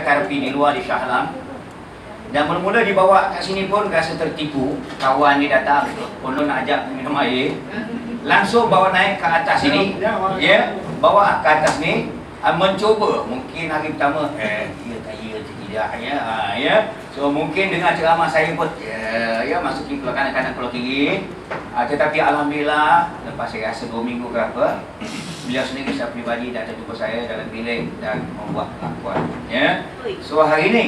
terapi di luar di Shah Alam. Dan mula-mula dibawa kat sini pun rasa tertipu. Kawan dia datang, konon nak ajak minum air. Langsung bawa naik ke atas sini. Ya, bawa ke atas ni, mencuba. Mungkin hari pertama, ya tak ya tidak ya. So mungkin dengan ceramah saya pun ya masukin keluar kanan-kanan keluar kiri. Tetapi alhamdulillah lepas saya rasa 2 minggu ke apa, beliau sendiri secara peribadi datang jumpa saya dalam bilik dan membuat pengakuan. Ya. So hari ini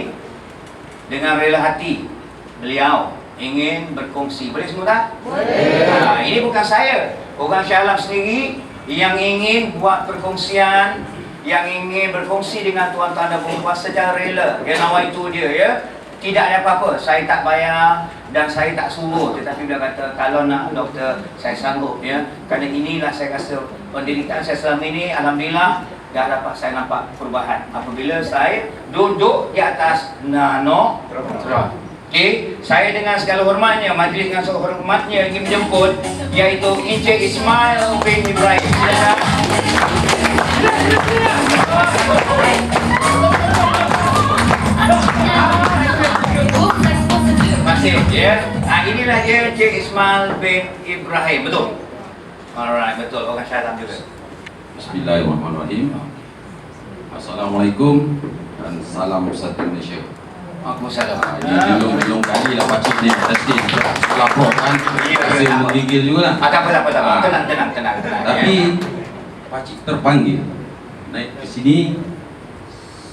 dengan rela hati beliau ingin berkongsi. Boleh semua tak? Boleh. Ini bukan saya, orang Shah Alam sendiri yang ingin buat perkongsian, yang ingin berkongsi dengan tuan-tuan dan puan-puan secara rela. Yang nawai itu dia ya. Tidak ada apa-apa, saya tak bayar dan saya tak suruh. Tetapi dia kata kalau nak doktor saya sanggup ya. Kerana inilah saya rasa penderitaan saya selama ini, alhamdulillah dah dapat saya nampak perubahan apabila saya duduk di atas nano tron. Okey, saya dengan segala hormatnya, majlis dengan segala hormatnya ingin menjemput iaitu Encik Ismail bin Ibrahim. Silakan. Masih ya. Inilah dia Encik Ismail bin Ibrahim. Betul? Alright, betul. Orang Shah Alam juga. Bismillahirrahmanirrahim. Assalamualaikum dan salam satu Malaysia. Waalaikumsalam. Ini belum kali lah pakcik ni testing laporkan. Saya menggigil juga lah. Tak apa. Tenang. Tapi pakcik terpanggil naik ke sini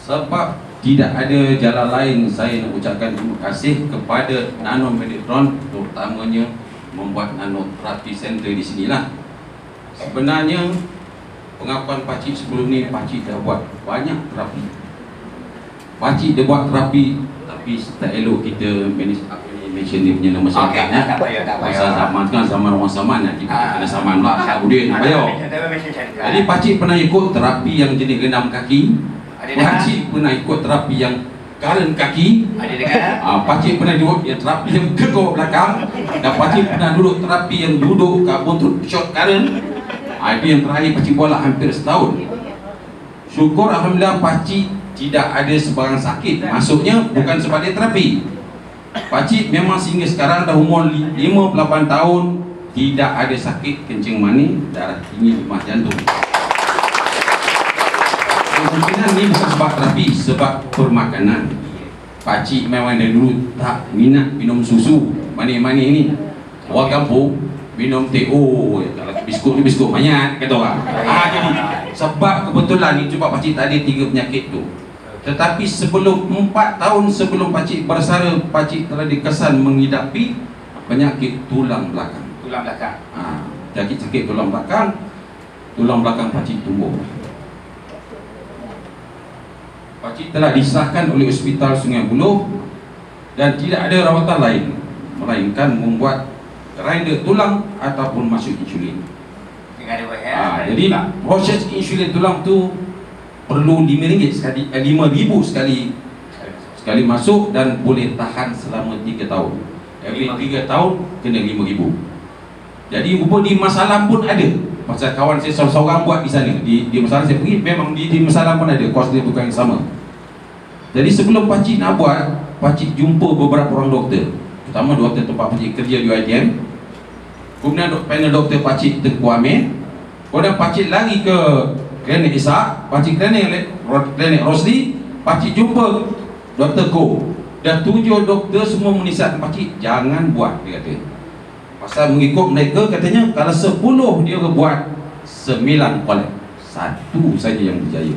sebab tidak ada jalan lain saya nak ucapkan terima kasih kepada Nano Meditron, terutamanya membuat Nano Terapi Center di sinilah. Sebenarnya pengakuan pakcik sebelum ni, pakcik dah buat banyak terapi. Pakcik dia buat terapi, tapi tak elok kita mention dia punya nama okay, tak payah. Pasal zaman kan, zaman orang zaman nanti kita kena saman pula. Kemudian bayar. Jadi pakcik pernah ikut terapi yang jenis genam kaki. Pakcik pernah ikut terapi yang karen kaki. Pakcik pernah duduk yang terapi yang kekor belakang. Dan pakcik pernah duduk terapi yang duduk kat buntut short karen. Itu yang terakhir pakcik buat hampir setahun. Syukur alhamdulillah pakcik tidak ada sebarang sakit. Maksudnya bukan sebagai terapi. Pakcik memang sehingga sekarang dah umur 58 tahun tidak ada sakit kencing manis, darah tinggi, lemah jantung. Kemungkinan ni bukan sebab terapi, sebab permakanan. Pakcik memang dari dulu tak minat minum susu manis-manis ni. Orang kampung minum teh, kalau biskut ni biskut banyak kata orang. Jadi sebab kebetulan ni cuba pakcik tak ada 3 penyakit tu. Tetapi sebelum 4 tahun sebelum pakcik bersara, pakcik telah dikesan menghidapi penyakit tulang belakang. Sakit tulang belakang pakcik tumbuh. Pakcik telah disahkan oleh Hospital Sungai Buloh dan tidak ada rawatan lain melainkan membuat grinder tulang ataupun masuk insulin. Jadi proses insulin tulang tu perlu RM5 sekali, RM5,000 sekali masuk dan boleh tahan selama 3 tahun. Every 3 tahun kena RM5,000. Jadi rupa di Masalam pun ada. Pasal kawan saya seorang buat di sana. Di Masalam saya pergi, memang di Masalam pun ada. Kos dia bukan yang sama. Jadi sebelum pakcik nak buat, pakcik jumpa beberapa orang doktor. Pertama doktor tempat pakcik kerja di UiTM. Kemudian panel doktor pakcik Tengku Amir. Kemudian pakcik lari ke klinik Ishak, pakcik klinik Rosli. Pakcik jumpa Dr. Ko. Dah 7 doktor semua menisihatkan pakcik jangan buat, dia kata. Pasal mengikut mereka katanya kalau 10 dia buat 9 kolek, 1 saja yang berjaya.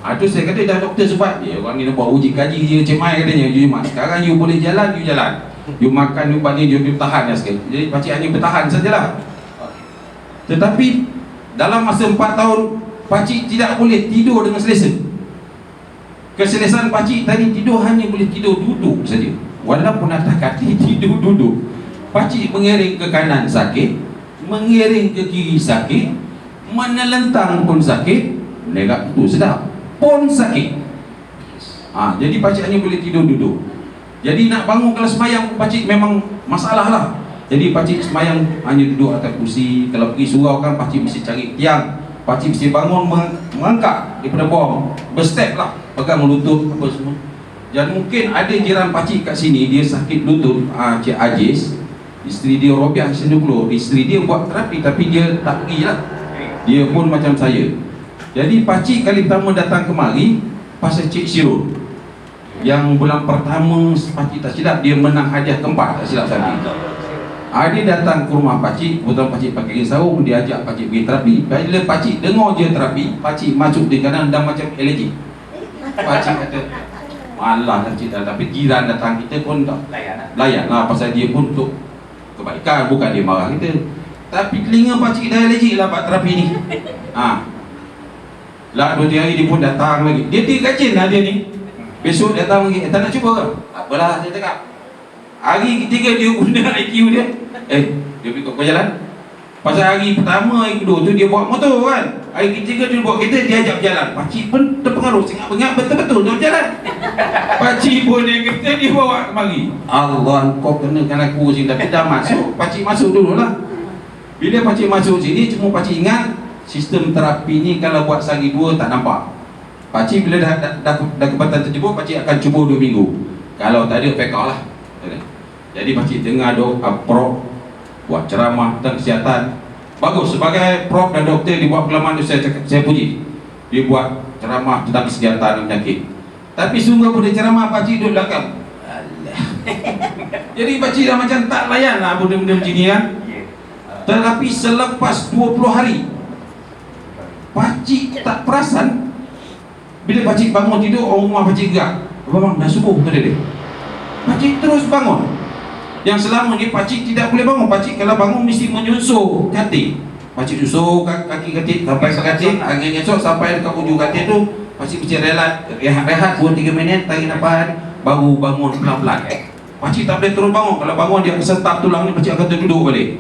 Itu saya kata dah doktor sebab dia orang ni nak buat uji kaji je cemai katanya. You sekarang you boleh jalan, you jalan. You makan, you balik, you bertahan dah sekali. Jadi pakcik hanya bertahan sajalah. Tetapi dalam masa 4 tahun pakcik tidak boleh tidur dengan selesa. Keselesaan pakcik tadi tidur hanya boleh tidur duduk saja. Walaupun atas kaki tidur duduk. Pakcik mengiring ke kanan sakit, mengiring ke kiri sakit, menelentang pun sakit, legak tu sedap pun sakit. Jadi pakcik hanya boleh tidur duduk. Jadi nak bangun kalau semayang pakcik memang masalah lah. Jadi pakcik semayang hanya duduk atas kursi. Kalau pergi surau kan pakcik mesti cari tiang. Pakcik mesti bangun mengangkat daripada bawah, berstep lah. pegang lutut apa semua. Dan mungkin ada jiran pakcik kat sini, dia sakit lutut, Cik Aziz, isteri dia Robiah Senduklo, isteri dia buat terapi tapi dia tak pergi lah. Dia pun macam saya. Jadi pakcik kali pertama datang kemari pasal Cik Sirul, yang bulan pertama pakcik tak silap dia menang hadiah keempat, tak silap saya. Dia datang ke rumah pakcik, kebetulan pakcik pakai kain sarung, dia ajak pakcik pergi terapi. Bila pakcik dengar je terapi, pakcik masuk di kanan dan macam alergik. Pakcik kata, malah lah cik, tapi jiran datang kita pun tak layan lah, pasal dia pun untuk kebaikan, bukan dia marah kita. Tapi telinga pakcik dah alergik lah buat terapi ni. Lah 2-3 hari dia pun datang lagi. Dia kajin lah dia ni. Besok datang lagi, tak nak cuba ke? Apalah saya cakap. Hari ketiga dia guna IQ dia. Dia pergi kau jalan. Pasal hari pertama, hari kedua tu dia bawa motor kan. Hari ketiga dia bawa kereta, dia ajak berjalan. Pakcik pun terpengaruh, sangat betul-betul dia berjalan. Pakcik pun dia kata dia bawa kemari. Allah, kau kenakan aku sini. Tapi dah masuk, pakcik masuk dulu lah. Bila pakcik masuk sini, cuma pakcik ingat sistem terapi ni kalau buat sehari 2 tak nampak. Pakcik bila dah kebatan terjebuk, pakcik akan cuba 2 minggu. Kalau tak ada, pack out lah. Jadi pakcik dengar prof buat ceramah tentang kesihatan. Bagus, sebagai prof dan doktor dia buat pengalaman tu, saya puji. Dia buat ceramah tentang kesihatan dan penyakit. Tapi sungguh pun dia ceramah, pakcik duduk belakang. Alah. Jadi pakcik dah macam tak layan lah benda-benda macam ni kan. Tetapi selepas 20 hari pakcik tak perasan. Bila pakcik bangun tidur, orang rumah pakcik gerak. Abang, dah subuh kata dia. Pakcik terus bangun. Yang selama ni pakcik tidak boleh bangun. Pakcik kalau bangun mesti menyusuh katil. Pakcik susuh kaki katil sampai ke katil, angin esok sampai dekat ujung katil tu, pakcik mesti rehat 2-3 minit, tarik nafas, baru bangun pelan-pelan. Pakcik tak boleh terus bangun. Kalau bangun dia kesentak tulang ni, pakcik akan terduduk balik.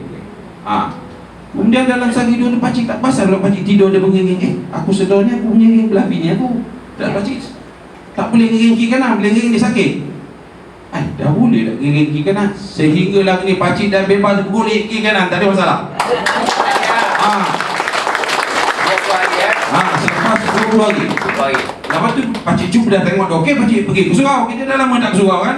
Kemudian dalam sehari 2 tu pakcik tak pasal kalau pakcik tidur dia benging. Aku sedar ni aku punya belah bini aku. Dan pakcik tak boleh ngiring kiri kanan, boleh ngiring dia sakit. Dah boleh tak ngiring kiri kanan. Sehinggalah ni pakcik dah bebas bergolek kiri kanan, tak ada masalah. Selepas 20 hari. Lepas tu pakcik cuba dah tengok dah okey, pakcik pergi ke surau. Kita dah lama tak ke surau kan.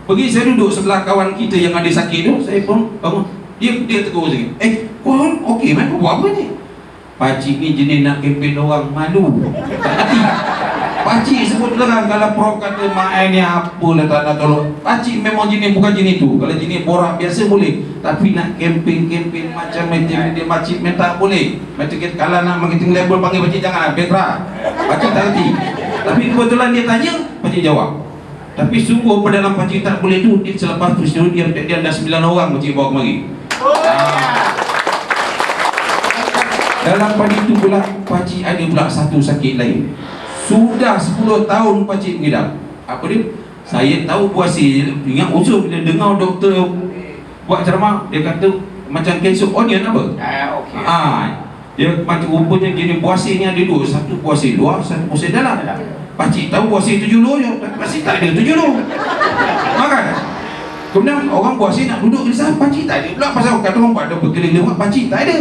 Pergi, saya duduk sebelah kawan kita yang ada sakit tu. Saya pun bangun. Dia tegur sikit. Kau okey man, kau buat apa ni? Pakcik ni jenis nak kempen orang malu. Tak hati. Pakcik sebut terang kalau prof kata mak ni apalah tak nak tolong. Pakcik memang jenis bukan jenis tu. Kalau jenis borak biasa boleh. Tapi nak kempen macam dia pakcik minta boleh. Macam kita kalau nak marketing label panggil pakcik jangan Petra. Pakcik tak hati. Tapi kebetulan dia tanya, pakcik jawab. Tapi sungguh pada dalam pakcik tak boleh tu. Dia selepas tu dia ada 9 orang pakcik bawa kemari. Dalam pada itu pula pakcik ada pula satu sakit lain. Sudah 10 tahun pakcik mengidap. Apa dia? Saya tahu puasa. Ingat usul bila dengar doktor buat ceramah, dia kata macam kanser onion apa? Dia macam rupanya jenis puasa ni ada 2. Satu puasa luar, satu puasa dalam. Pakcik tahu puasa 7 luar je. Pakcik tak ada 7 luar. Makan. Kemudian orang puasa nak duduk di sana, pakcik tak ada pula. Pasal kata orang ada berkeliling lewat, pakcik tak ada.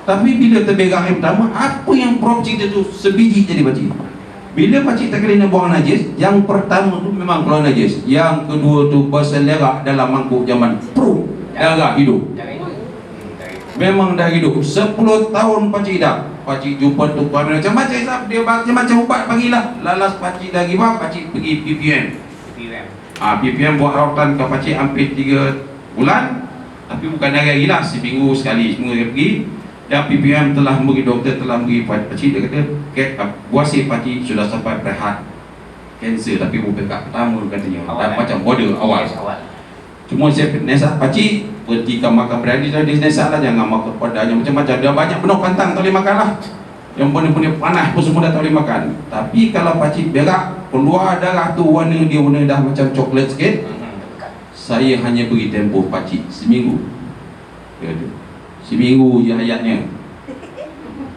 Tapi bila terberak yang pertama, apa yang prof cerita tu sebiji jadi pakcik. Bila pakcik tak kena buang najis, yang pertama tu memang keluar najis. Yang kedua tu berselerak dalam mangkuk zaman pro, darah hidup. Memang dah hidup. 10 tahun pakcik hidup. Pakcik jumpa tukar macam-macam, dia macam ubat bagilah. Lalas pakcik dah give up, pakcik pergi PPM. PPM buat rawatan ke pakcik hampir 3 bulan. Tapi bukan hari-hari lah, seminggu sekali dia pergi. Dan PPM telah memberi, doktor telah memberi pakcik, dia kata buasi pakcik sudah sampai rehat kanser, tapi bukan kat pertama katanya awal, macam border awal. Cuma saya nasihat pakcik berhentikan makan berani. Dia nasihat lah jangan makan padanya macam-macam. Dah banyak penuh pantang tak boleh makan lah. Yang benda-benda panas pun semua dah tak boleh makan. Tapi kalau pakcik berak keluar darah tu warna dah macam coklat sikit, saya hanya beri tempoh pakcik seminggu. Seminggu je hayatnya.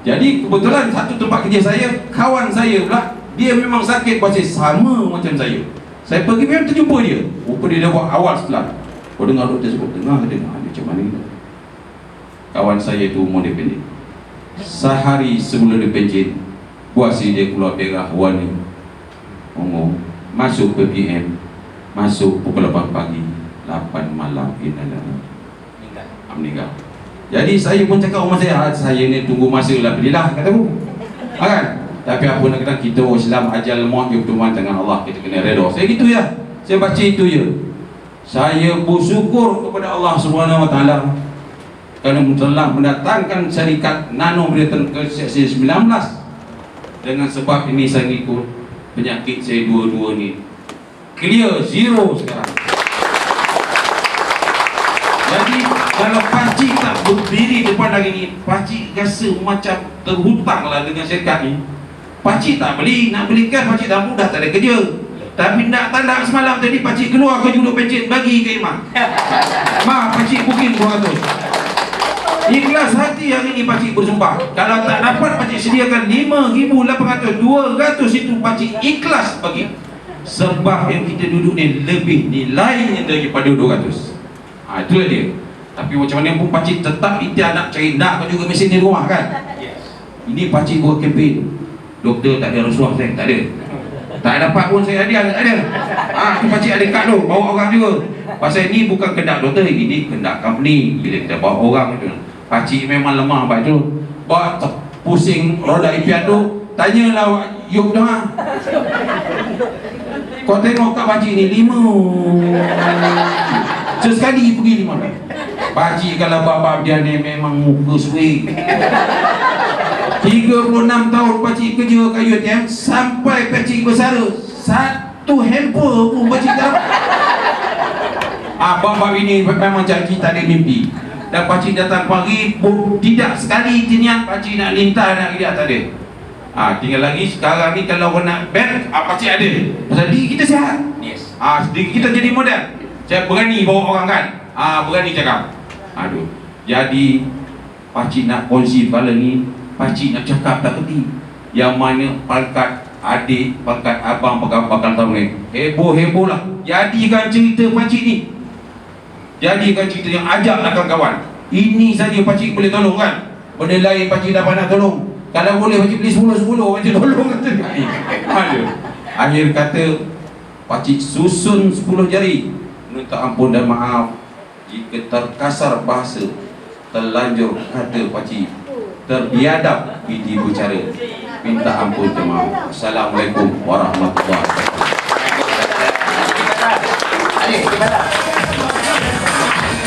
Jadi kebetulan satu tempat kerja saya, kawan saya pula, dia memang sakit pakcik sama macam saya. Saya pergi memang terjumpa dia. Rupa dia dah buat awal setelah. Kau dengar doktor sebut, dengar dia macam mana ni. Kawan saya tu umur dia pendek. Sehari sebelum dia pencet, puasa dia keluar berak warna masuk PPM, masuk pukul 8 pagi, 8 malam meninggal. Jadi saya pun cakap rumah saya ni tunggu masa lah, belilah kata aku. Kan? Tapi apa nak kata, kita orang Islam ajal maut je berteman dengan Allah, kita kena redha. Saya gitu ya. Saya baca itu je. Saya bersyukur kepada Allah Subhanahu Wa Taala kerana telah mendatangkan syarikat Nano Britain ke 19. Dengan sebab ini saya ikut penyakit saya dua-dua ni clear, zero sekarang. Jadi kalau pakcik tak berdiri depan hari ni, pakcik rasa macam terhutang lah dengan syarikat ni. Pakcik tak beli, nak belikan pakcik dah mudah, tak ada kerja. Tapi nak tanda semalam tadi pakcik keluar ke juluk pencen bagi ke imam. Ma, pakcik booking 200. Ikhlas hati hari ni pakcik bersumpah. Kalau tak dapat pakcik sediakan 5,800, 200 itu pakcik ikhlas bagi. Sebab yang kita duduk ni lebih nilainya daripada 200. Itulah dia. Tapi macam mana pun pakcik tetap ikhtiar nak cari, nak juga mesin di rumah kan. Ini pakcik buat kempen. Doktor tak ada rasuah saya, tak ada. Tak dapat pun saya hadiah, tak ada. Tu pakcik ada kad tu, bawa orang juga. Pasal ni bukan kendak doktor, ini kendak company. Bila kita bawa orang tu, pakcik memang lemah baik tu. Bawa pusing roda impian tu, tanyalah Yuk tu ha. Kau tengok kat pakcik ni 5. Sesekali pergi 5 dah. Pakcik kalau bab dia ni memang muka suik. 36 tahun pakcik kerja kat UiTM sampai pakcik bersara, satu hamper pun pakcik tak dapat. Bab-bab ini memang janji tak ada mimpi. Dan pakcik datang pagi tidak sekali niat pakcik nak lintah nak lihat tak ada. Tinggal lagi sekarang ni kalau orang nak band, pakcik ada. Pasal diri kita sihat. Yes. Diri kita jadi modern. Saya berani bawa orang kan. Berani cakap. Jadi pakcik nak kongsi kepala ni, pakcik nak cakap tak kerti. Yang mana pangkat adik, pangkat abang, bakal tahu ni heboh-heboh lah. Jadikan cerita pakcik ni, jadikan cerita yang ajaklah kawan-kawan. Ini saja pakcik boleh tolong kan. Benda lain pakcik dapat nak tolong. Kalau boleh pakcik beli 10-10 pakcik tolong kata. Akhir kata pakcik susun 10 jari. Minta ampun dan maaf jika terkasar bahasa, terlanjur kata pakcik, terbiadab pidi bicara. Minta ampun dan maaf. Assalamualaikum warahmatullahi wabarakatuh.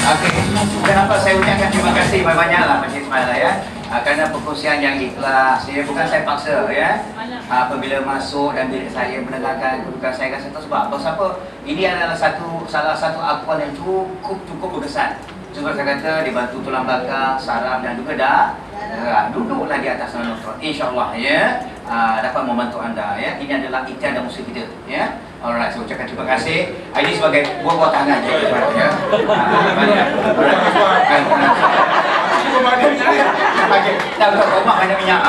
Okey, kenapa saya ucapkan terima kasih banyak-banyaklah Pakcik Ismail ya. Kerana perkongsian yang ikhlas, ya, bukan saya paksa ya. Apabila masuk dan bila saya mendengarkan kedudukan saya rasa tersebab. Sebab ini adalah salah satu akuan yang cukup berkesan. Cuma saya kata dibantu tulang belakang, saraf dan juga duduklah di atas nonton. InsyaAllah ya, dapat membantu anda ya. Ini adalah ikhtiar dan musuh kita ya. Alright, saya ucapkan terima kasih. Ini sebagai buah-buah tangan je ya. Okey, dah rumah banyak minyak.